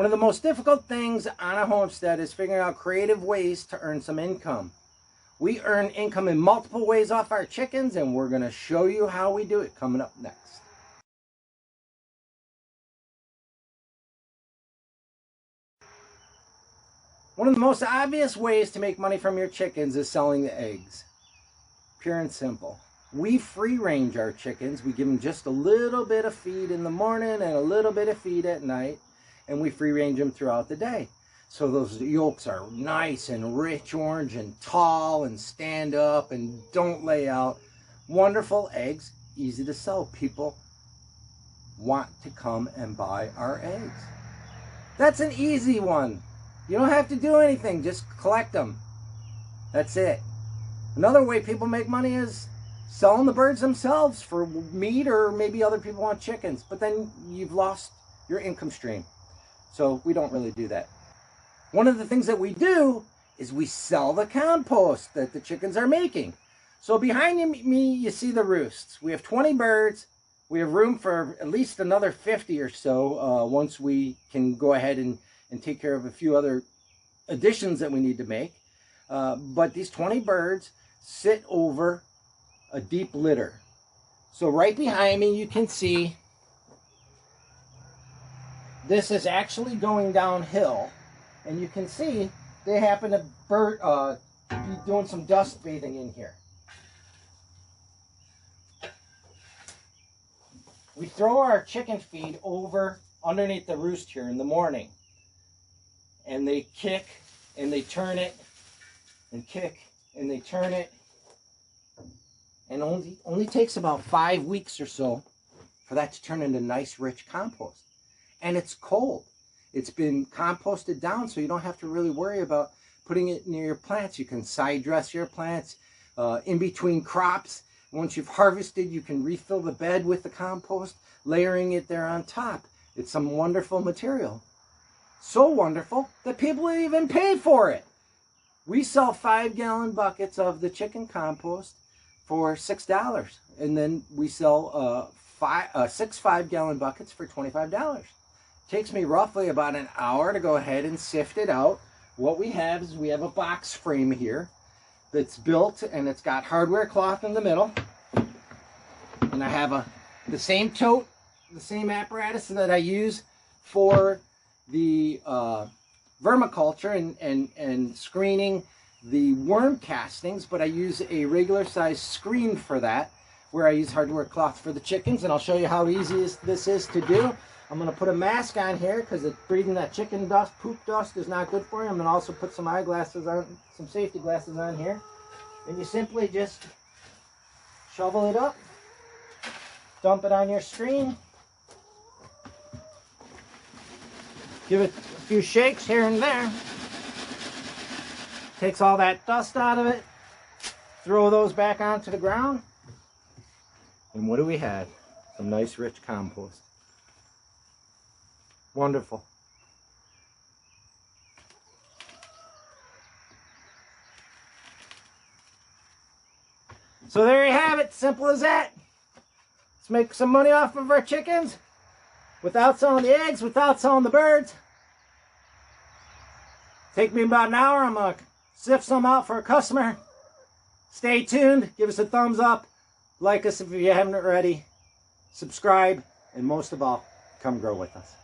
One of the most difficult things on a homestead is figuring out creative ways to earn some income. We earn income in multiple ways off our chickens, and we're going to show you how we do it coming up next. One of the most obvious ways to make money from your chickens is selling the eggs. Pure and simple. We free range our chickens. We give them just a little bit of feed in the morning and a little bit of feed at night, and we free range them throughout the day. So those yolks are nice and rich orange and tall and stand up and don't lay out. Wonderful eggs, easy to sell. People want to come and buy our eggs. That's an easy one. You don't have to do anything, just collect them. That's it. Another way people make money is selling the birds themselves for meat, or maybe other people want chickens, but then you've lost your income stream. So we don't really do that. One of the things that we do is we sell the compost that the chickens are making. So behind me, you see the roosts. We have 20 birds. We have room for at least another 50 or so once we can go ahead and take care of a few other additions that we need to make. But these 20 birds sit over a deep litter. So right behind me, you can see this is actually going downhill. And you can see they happen to be doing some dust bathing in here. We throw our chicken feed over underneath the roost here in the morning. And they kick and they turn it and kick and they turn it. And only takes about 5 weeks or so for that to turn into nice rich compost. And it's cold. It's been composted down, so you don't have to really worry about putting it near your plants. You can side dress your plants in between crops. Once you've harvested, you can refill the bed with the compost, layering it there on top. It's some wonderful material. So wonderful that people even pay for it. We sell 5-gallon buckets of the chicken compost for $6. And then we sell 6 5-gallon buckets for $25. Takes me roughly about an hour to go ahead and sift it out. What we have is we have a box frame here that's built, and it's got hardware cloth in the middle. And I have the same tote, the same apparatus that I use for the vermiculture and screening the worm castings, but I use a regular size screen for that, where I use hardware cloth for the chickens, and I'll show you how easy this is to do. I'm going to put a mask on here because breathing that chicken dust, poop dust, is not good for you. I'm going to also put some eyeglasses on, some safety glasses on here. And you simply just shovel it up, dump it on your screen, give it a few shakes here and there. Takes all that dust out of it. Throw those back onto the ground. And what do we have? Some nice rich compost. Wonderful. So there you have it, simple as that. Let's make some money off of our chickens without selling the eggs, without selling the birds. Take me about an hour. I'm going to sift some out for a customer. Stay tuned. Give us a thumbs up. Like us if you haven't already. Subscribe. And most of all, come grow with us.